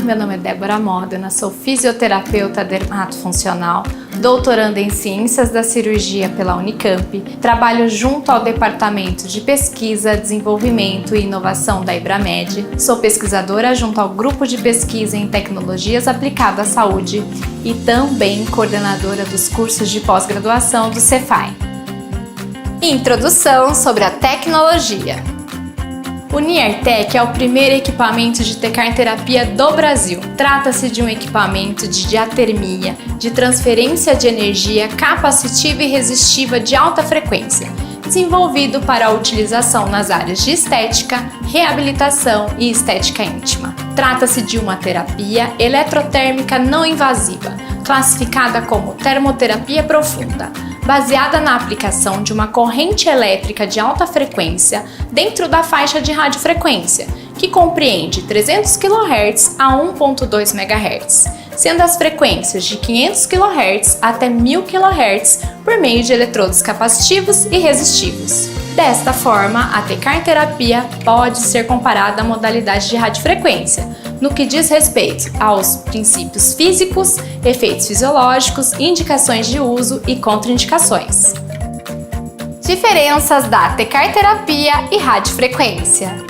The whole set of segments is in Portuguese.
meu nome é Débora Modena, sou fisioterapeuta dermatofuncional, doutoranda em Ciências da Cirurgia pela Unicamp, trabalho junto ao Departamento de Pesquisa, Desenvolvimento e Inovação da IBRAMED, sou pesquisadora junto ao Grupo de Pesquisa em Tecnologias Aplicadas à Saúde e também coordenadora dos cursos de pós-graduação do Cefai. Introdução sobre a tecnologia. O NIARTEC é o primeiro equipamento de tecarterapia do Brasil. Trata-se de um equipamento de diatermia, de transferência de energia capacitiva e resistiva de alta frequência, desenvolvido para a utilização nas áreas de estética, reabilitação e estética íntima. Trata-se de uma terapia eletrotérmica não invasiva, classificada como termoterapia profunda, baseada na aplicação de uma corrente elétrica de alta frequência dentro da faixa de radiofrequência, que compreende 300 kHz a 1.2 MHz, sendo as frequências de 500 kHz até 1000 kHz por meio de eletrodos capacitivos e resistivos. Desta forma, a tecarterapia pode ser comparada à modalidade de radiofrequência, no que diz respeito aos princípios físicos, efeitos fisiológicos, indicações de uso e contraindicações. Diferenças da tecarterapia e radiofrequência.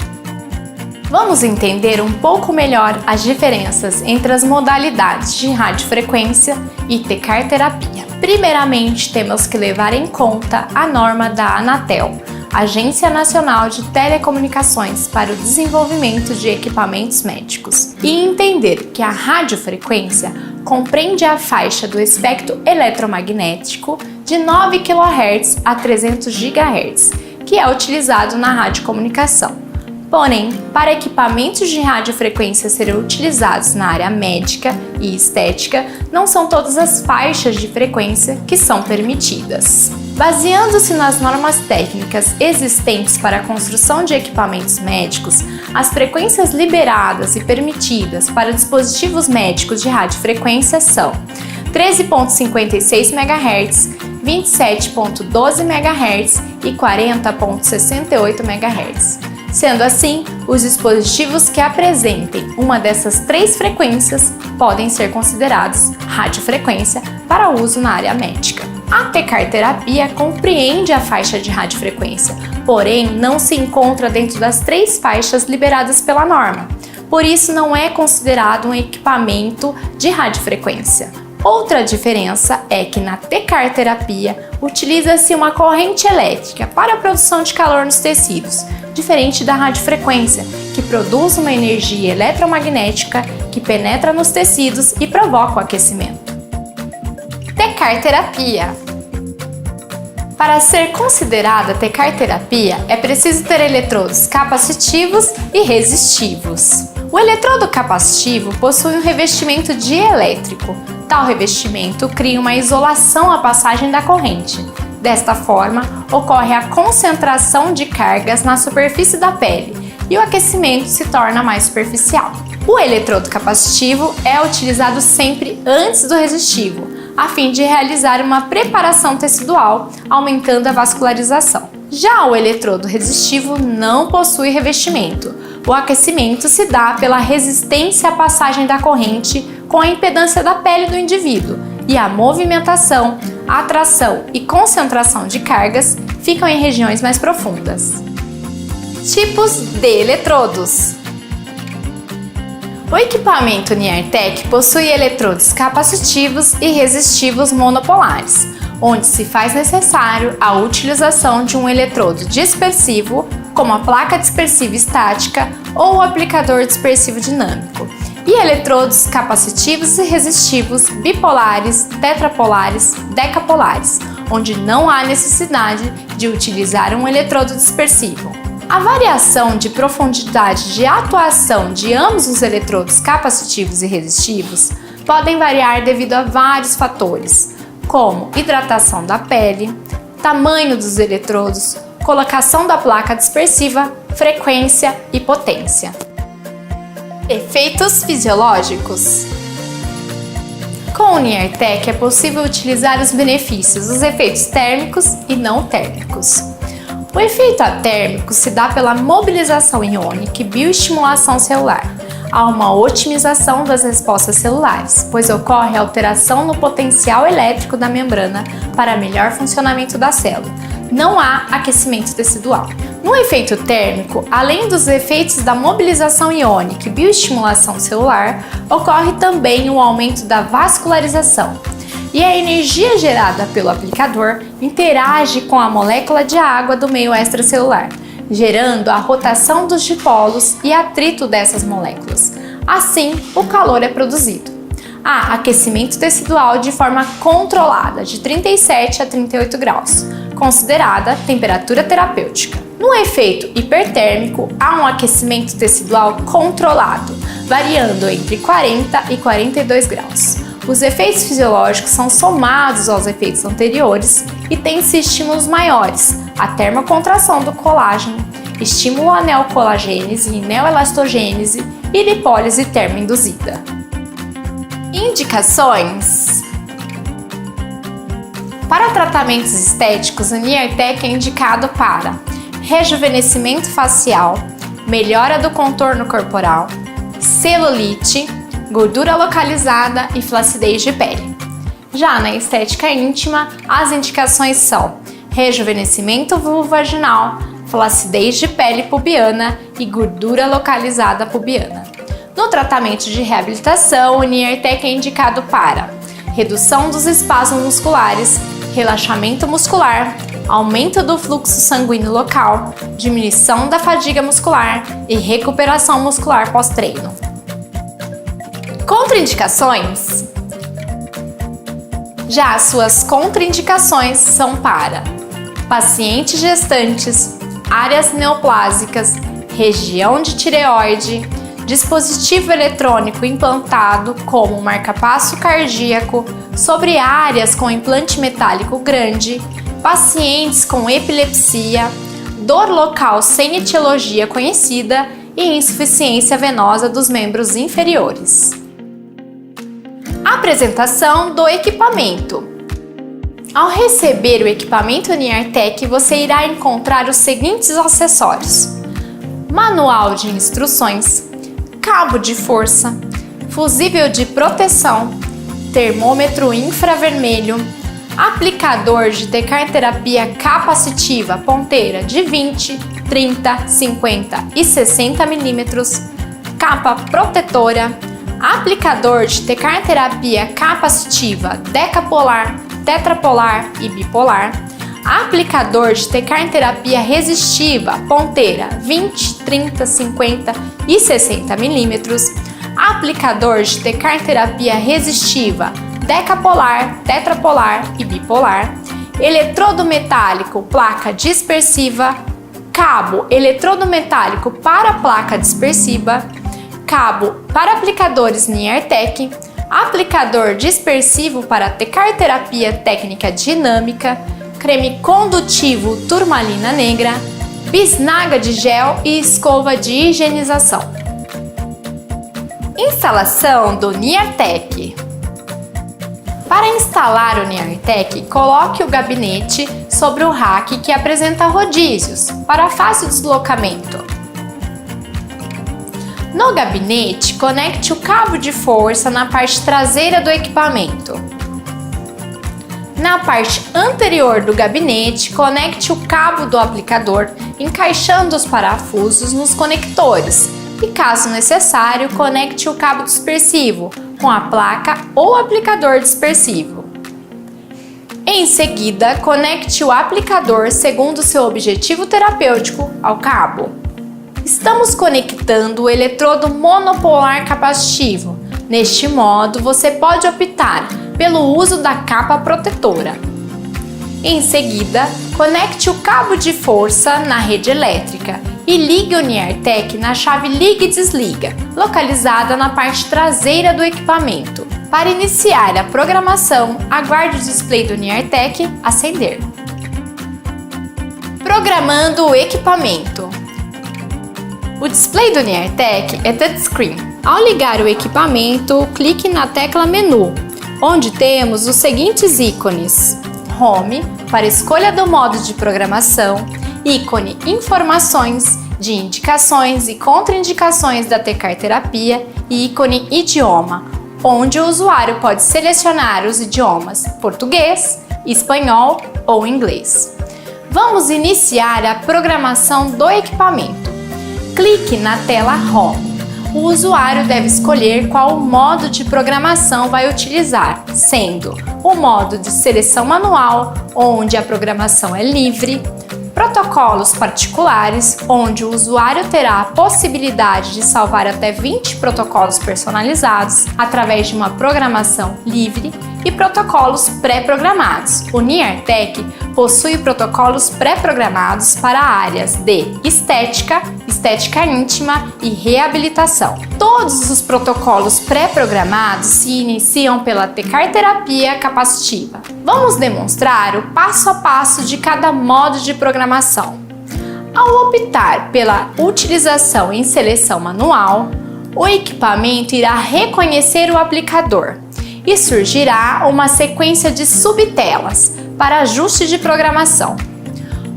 Vamos entender um pouco melhor as diferenças entre as modalidades de radiofrequência e tecarterapia. Primeiramente, temos que levar em conta a norma da Anatel, Agência Nacional de Telecomunicações para o Desenvolvimento de Equipamentos Médicos, e entender que a radiofrequência compreende a faixa do espectro eletromagnético de 9 kHz a 300 GHz, que é utilizado na radiocomunicação. Porém, para equipamentos de radiofrequência serem utilizados na área médica e estética, não são todas as faixas de frequência que são permitidas. Baseando-se nas normas técnicas existentes para a construção de equipamentos médicos, as frequências liberadas e permitidas para dispositivos médicos de radiofrequência são 13.56 MHz, 27.12 MHz e 40.68 MHz. Sendo assim, os dispositivos que apresentem uma dessas três frequências podem ser considerados radiofrequência para uso na área médica. A tecarterapia compreende a faixa de radiofrequência, porém não se encontra dentro das três faixas liberadas pela norma. Por isso não é considerado um equipamento de radiofrequência. Outra diferença é que na tecarterapia utiliza-se uma corrente elétrica para a produção de calor nos tecidos, diferente da radiofrequência, que produz uma energia eletromagnética que penetra nos tecidos e provoca o aquecimento. Tecarterapia. Para ser considerada tecarterapia, é preciso ter eletrodos capacitivos e resistivos. O eletrodo capacitivo possui um revestimento dielétrico. Tal revestimento cria uma isolação à passagem da corrente. Desta forma, ocorre a concentração de cargas na superfície da pele e o aquecimento se torna mais superficial. O eletrodo capacitivo é utilizado sempre antes do resistivo, a fim de realizar uma preparação tecidual, aumentando a vascularização. Já o eletrodo resistivo não possui revestimento. O aquecimento se dá pela resistência à passagem da corrente com a impedância da pele do indivíduo, e a movimentação, atração e concentração de cargas ficam em regiões mais profundas. Tipos de eletrodos. O equipamento NIARTEC possui eletrodos capacitivos e resistivos monopolares, onde se faz necessário a utilização de um eletrodo dispersivo, como a placa dispersiva estática ou o aplicador dispersivo dinâmico, e eletrodos capacitivos e resistivos bipolares, tetrapolares, decapolares, onde não há necessidade de utilizar um eletrodo dispersivo. A variação de profundidade de atuação de ambos os eletrodos capacitivos e resistivos podem variar devido a vários fatores, como hidratação da pele, tamanho dos eletrodos, colocação da placa dispersiva, frequência e potência. Efeitos fisiológicos. Com o NIARTEC é possível utilizar os benefícios dos efeitos térmicos e não térmicos. O efeito atérmico se dá pela mobilização iônica e bioestimulação celular, há uma otimização das respostas celulares, pois ocorre alteração no potencial elétrico da membrana para melhor funcionamento da célula. Não há aquecimento tecidual. No efeito térmico, além dos efeitos da mobilização iônica e bioestimulação celular, ocorre também o aumento da vascularização. E a energia gerada pelo aplicador interage com a molécula de água do meio extracelular, gerando a rotação dos dipolos e atrito dessas moléculas. Assim, o calor é produzido. Há aquecimento tecidual de forma controlada, de 37 a 38 graus, considerada temperatura terapêutica. No efeito hipertérmico, há um aquecimento tecidual controlado, variando entre 40 e 42 graus. Os efeitos fisiológicos são somados aos efeitos anteriores e têm-se estímulos maiores, a termocontração do colágeno, estímulo à neocolagênese e neoelastogênese e lipólise termoinduzida. Indicações: para tratamentos estéticos, o Niartec é indicado para rejuvenescimento facial, melhora do contorno corporal, celulite, gordura localizada e flacidez de pele. Já na estética íntima, as indicações são rejuvenescimento vulvovaginal, flacidez de pele pubiana e gordura localizada pubiana. No tratamento de reabilitação, o Niartec é indicado para redução dos espasmos musculares, relaxamento muscular, aumento do fluxo sanguíneo local, diminuição da fadiga muscular e recuperação muscular pós-treino. Contraindicações: já as suas contraindicações são para pacientes gestantes, áreas neoplásicas, região de tireoide, dispositivo eletrônico implantado como marca-passo cardíaco sobre áreas com implante metálico grande, pacientes com epilepsia, dor local sem etiologia conhecida e insuficiência venosa dos membros inferiores. Apresentação do equipamento. Ao receber o equipamento Niartec, você irá encontrar os seguintes acessórios: manual de instruções, cabo de força, fusível de proteção, termômetro infravermelho, aplicador de tecarterapia capacitiva ponteira de 20, 30, 50 e 60 mm, capa protetora, aplicador de tecarterapia capacitiva decapolar, tetrapolar e bipolar, aplicador de tecarterapia resistiva ponteira 20, 30, 50 e 60 mm, aplicador de tecarterapia resistiva decapolar, tetrapolar e bipolar, eletrodo metálico placa dispersiva, cabo eletrodo metálico para placa dispersiva, cabo para aplicadores Niartec, aplicador dispersivo para tecarterapia técnica dinâmica, creme condutivo turmalina negra, bisnaga de gel e escova de higienização. Instalação do Niartec. Para instalar o Niartec, coloque o gabinete sobre o rack que apresenta rodízios para fácil deslocamento. No gabinete, conecte o cabo de força na parte traseira do equipamento. Na parte anterior do gabinete, conecte o cabo do aplicador, encaixando os parafusos nos conectores e, caso necessário, conecte o cabo dispersivo com a placa ou aplicador dispersivo. Em seguida, conecte o aplicador segundo seu objetivo terapêutico ao cabo. Estamos conectando o eletrodo monopolar capacitivo. Neste modo, você pode optar pelo uso da capa protetora. Em seguida, conecte o cabo de força na rede elétrica e ligue o Niartec na chave liga e desliga, localizada na parte traseira do equipamento. Para iniciar a programação, aguarde o display do Niartec acender. Programando o equipamento. O display do Niartec é touchscreen. Ao ligar o equipamento, clique na tecla Menu, onde temos os seguintes ícones: Home, para escolha do modo de programação, ícone Informações de indicações e contraindicações da Tecar-terapia e ícone Idioma, onde o usuário pode selecionar os idiomas português, espanhol ou inglês. Vamos iniciar a programação do equipamento. Clique na tela Home. O usuário deve escolher qual modo de programação vai utilizar, sendo o modo de seleção manual, onde a programação é livre, protocolos particulares, onde o usuário terá a possibilidade de salvar até 20 protocolos personalizados através de uma programação livre, e protocolos pré-programados. O NIARTec possui protocolos pré-programados para áreas de estética, estética íntima e reabilitação. Todos os protocolos pré-programados se iniciam pela Tecar-terapia capacitiva. Vamos demonstrar o passo a passo de cada modo de programação. Ao optar pela utilização em seleção manual, o equipamento irá reconhecer o aplicador e surgirá uma sequência de subtelas para ajuste de programação.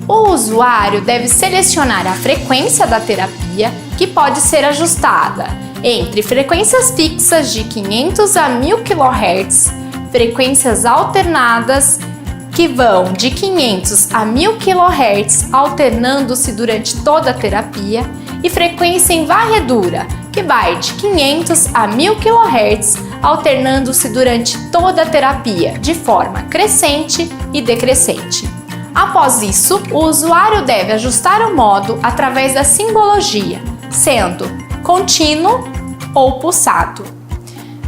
O usuário deve selecionar a frequência da terapia, que pode ser ajustada entre frequências fixas de 500 a 1000 kHz, frequências alternadas que vão de 500 a 1000 kHz, alternando-se durante toda a terapia, e frequência em varredura, que vai de 500 a 1000 kHz, alternando-se durante toda a terapia, de forma crescente e decrescente. Após isso, o usuário deve ajustar o modo através da simbologia, sendo contínuo ou pulsado.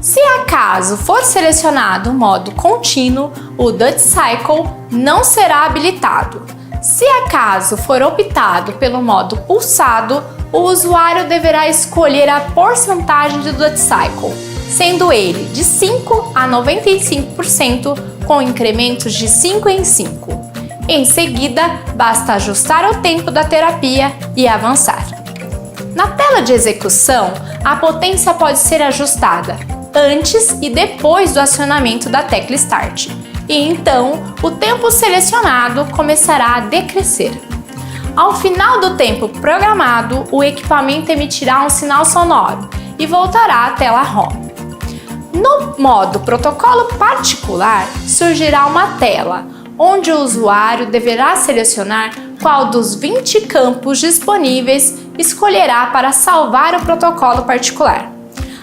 Se acaso for selecionado o modo contínuo, o Dutch Cycle não será habilitado. Se acaso for optado pelo modo pulsado, o usuário deverá escolher a porcentagem de Dutch Cycle, sendo ele de 5 a 95%, com incrementos de 5 em 5. Em seguida, basta ajustar o tempo da terapia e avançar. Na tela de execução, a potência pode ser ajustada antes e depois do acionamento da tecla Start, e então o tempo selecionado começará a decrescer. Ao final do tempo programado, o equipamento emitirá um sinal sonoro e voltará à tela Home. No modo protocolo particular, surgirá uma tela, onde o usuário deverá selecionar qual dos 20 campos disponíveis escolherá para salvar o protocolo particular.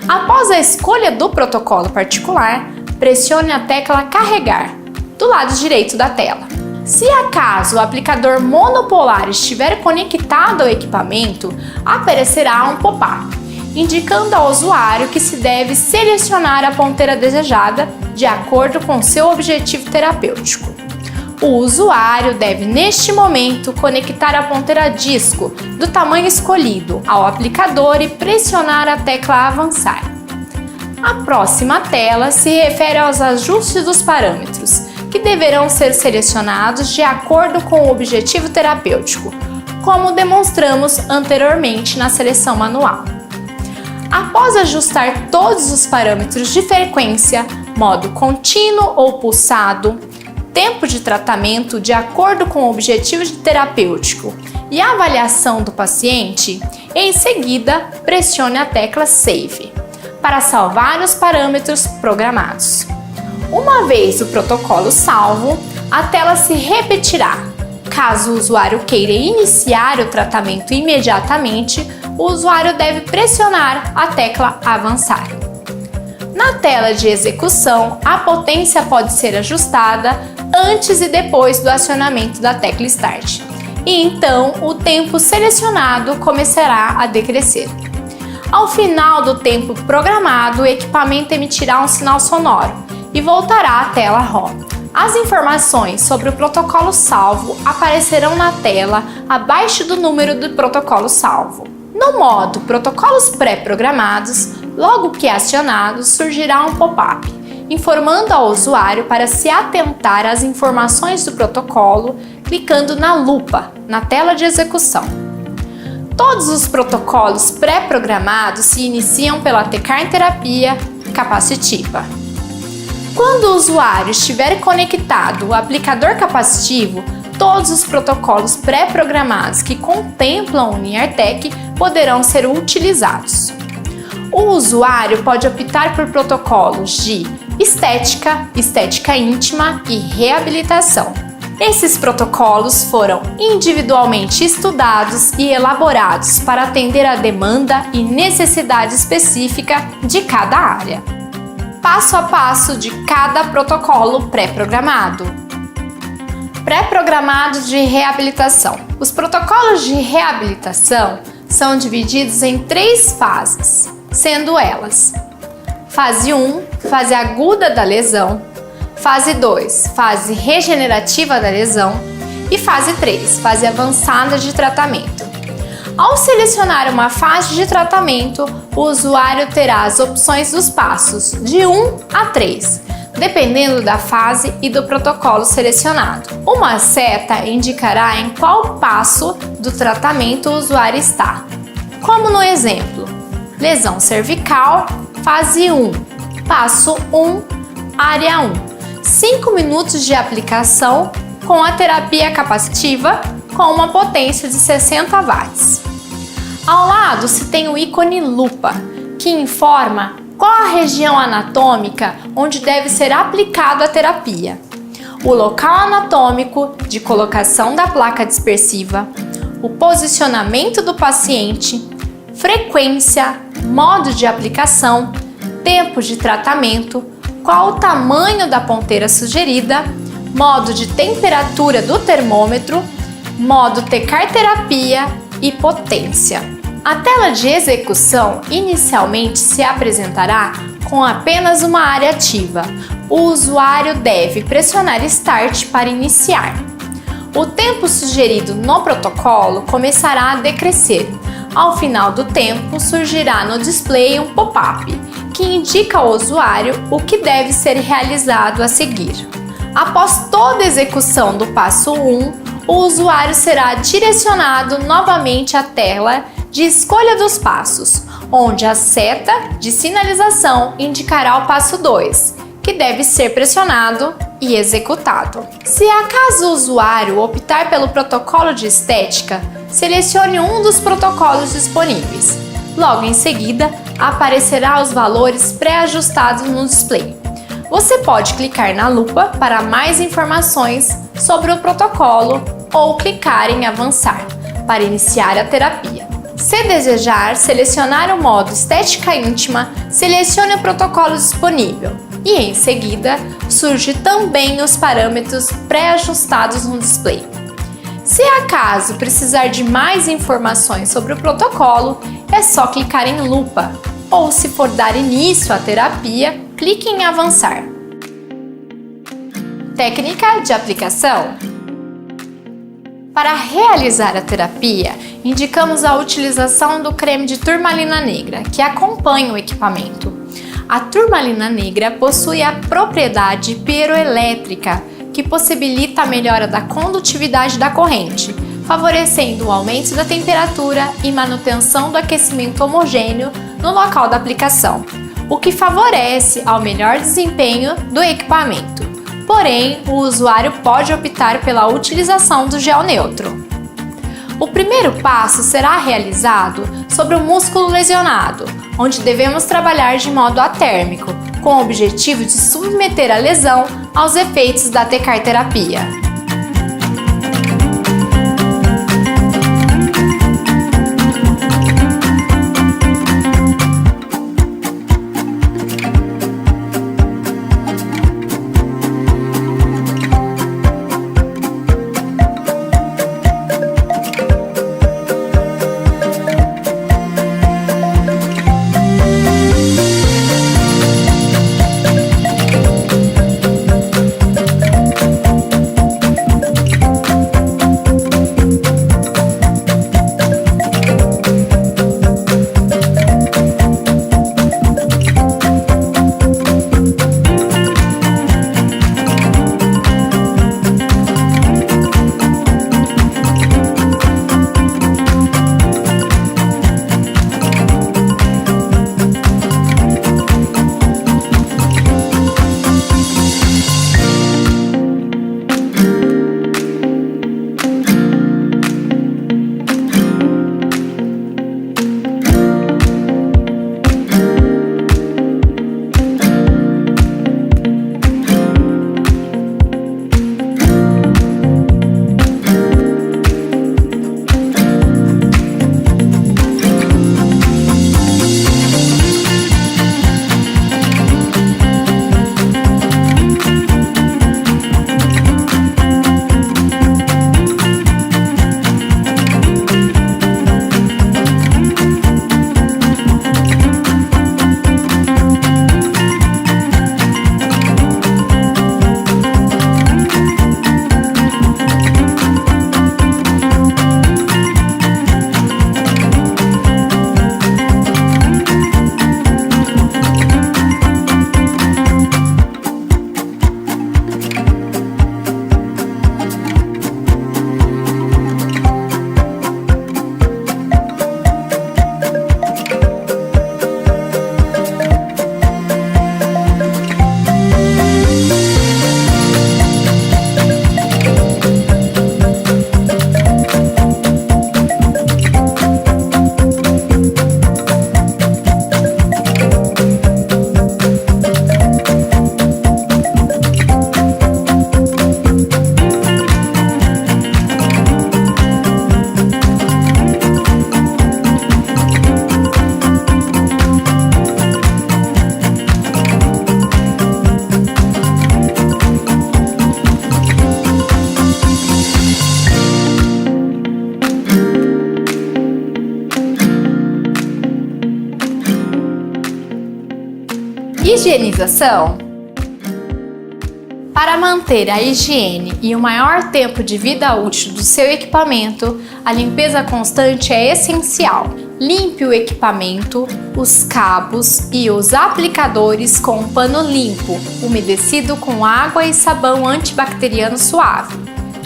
Após a escolha do protocolo particular, pressione a tecla Carregar, do lado direito da tela. Se acaso o aplicador monopolar estiver conectado ao equipamento, aparecerá um pop-up, indicando ao usuário que se deve selecionar a ponteira desejada de acordo com seu objetivo terapêutico. O usuário deve, neste momento, conectar a ponteira disco do tamanho escolhido ao aplicador e pressionar a tecla Avançar. A próxima tela se refere aos ajustes dos parâmetros, que deverão ser selecionados de acordo com o objetivo terapêutico, como demonstramos anteriormente na seleção manual. Após ajustar todos os parâmetros de frequência, modo contínuo ou pulsado, tempo de tratamento de acordo com o objetivo terapêutico e a avaliação do paciente, em seguida pressione a tecla Save para salvar os parâmetros programados. Uma vez o protocolo salvo, a tela se repetirá. Caso o usuário queira iniciar o tratamento imediatamente, o usuário deve pressionar a tecla Avançar. Na tela de execução, a potência pode ser ajustada antes e depois do acionamento da tecla Start, e então o tempo selecionado começará a decrescer. Ao final do tempo programado, o equipamento emitirá um sinal sonoro e voltará à tela Home. As informações sobre o protocolo salvo aparecerão na tela abaixo do número do protocolo salvo. No modo Protocolos pré-programados, logo que acionado, surgirá um pop-up, informando ao usuário para se atentar às informações do protocolo, clicando na lupa na tela de execução. Todos os protocolos pré-programados se iniciam pela Tecar-terapia capacitiva. Quando o usuário estiver conectado ao aplicador capacitivo, todos os protocolos pré-programados que contemplam o NIARTEC poderão ser utilizados. O usuário pode optar por protocolos de estética, estética íntima e reabilitação. Esses protocolos foram individualmente estudados e elaborados para atender a demanda e necessidade específica de cada área. Passo a passo de cada protocolo pré-programado. Pré-programado de reabilitação. Os protocolos de reabilitação são divididos em 3 fases, sendo elas: fase 1, fase aguda da lesão, fase 2, fase regenerativa da lesão e fase 3, fase avançada de tratamento. Ao selecionar uma fase de tratamento, o usuário terá as opções dos passos de 1 a 3, dependendo da fase e do protocolo selecionado. Uma seta indicará em qual passo do tratamento o usuário está, como no exemplo: lesão cervical, fase 1, passo 1, área 1, 5 minutos de aplicação com a terapia capacitiva com uma potência de 60 watts. Ao lado se tem o ícone lupa, que informa qual a região anatômica onde deve ser aplicada a terapia, o local anatômico de colocação da placa dispersiva, o posicionamento do paciente, frequência, modo de aplicação, tempo de tratamento, qual o tamanho da ponteira sugerida, modo de temperatura do termômetro, modo tecar terapia e potência. A tela de execução inicialmente se apresentará com apenas uma área ativa. O usuário deve pressionar Start para iniciar. O tempo sugerido no protocolo começará a decrescer. Ao final do tempo, surgirá no display um pop-up que indica ao usuário o que deve ser realizado a seguir. Após toda a execução do passo 1, o usuário será direcionado novamente à tela de escolha dos passos, onde a seta de sinalização indicará o passo 2, que deve ser pressionado e executado. Se acaso o usuário optar pelo protocolo de estética, selecione um dos protocolos disponíveis. Logo em seguida, aparecerá os valores pré-ajustados no display. Você pode clicar na lupa para mais informações sobre o protocolo ou clicar em avançar para iniciar a terapia. Se desejar selecionar o modo estética íntima, selecione o protocolo disponível e em seguida surge também os parâmetros pré-ajustados no display. Se acaso precisar de mais informações sobre o protocolo, é só clicar em lupa, ou se for dar início à terapia, clique em avançar. Técnica de aplicação. Para realizar a terapia, indicamos a utilização do creme de turmalina negra, que acompanha o equipamento. A turmalina negra possui a propriedade piroelétrica, que possibilita a melhora da condutividade da corrente, favorecendo o aumento da temperatura e manutenção do aquecimento homogêneo no local da aplicação, o que favorece ao melhor desempenho do equipamento. Porém, o usuário pode optar pela utilização do gel neutro. O primeiro passo será realizado sobre o músculo lesionado, onde devemos trabalhar de modo atérmico, com o objetivo de submeter a lesão aos efeitos da tecar terapia. Higienização. Para manter a higiene e o maior tempo de vida útil do seu equipamento, a limpeza constante é essencial. Limpe o equipamento, os cabos e os aplicadores com um pano limpo, umedecido com água e sabão antibacteriano suave.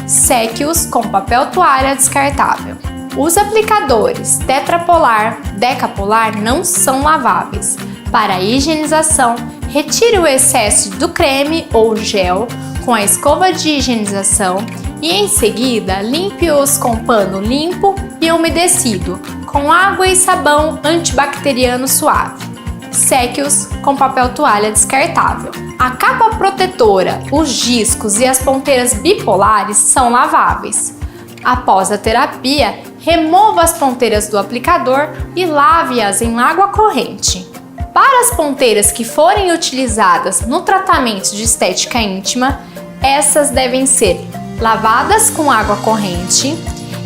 Seque-os com papel toalha descartável. Os aplicadores tetrapolar, decapolar não são laváveis. Para a higienização, retire o excesso do creme ou gel com a escova de higienização e em seguida limpe-os com pano limpo e umedecido com água e sabão antibacteriano suave. Seque-os com papel toalha descartável. A capa protetora, os discos e as ponteiras bipolares são laváveis. Após a terapia, remova as ponteiras do aplicador e lave-as em água corrente. Para as ponteiras que forem utilizadas no tratamento de estética íntima, essas devem ser lavadas com água corrente.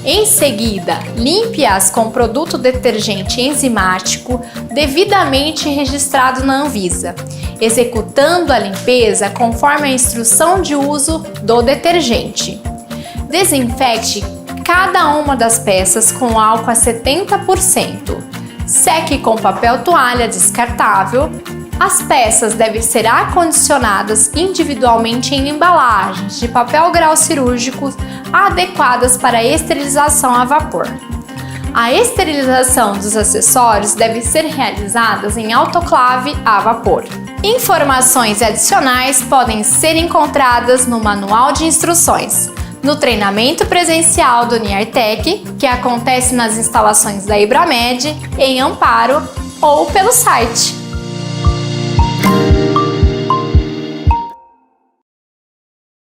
Em seguida, limpe-as com produto detergente enzimático devidamente registrado na Anvisa, executando a limpeza conforme a instrução de uso do detergente. Desinfecte cada uma das peças com álcool a 70%. Seque com papel toalha descartável. As peças devem ser acondicionadas individualmente em embalagens de papel grau cirúrgico adequadas para esterilização a vapor. A esterilização dos acessórios deve ser realizada em autoclave a vapor. Informações adicionais podem ser encontradas no Manual de Instruções, no treinamento presencial do Niartec, que acontece nas instalações da Ibramed, em Amparo, ou pelo site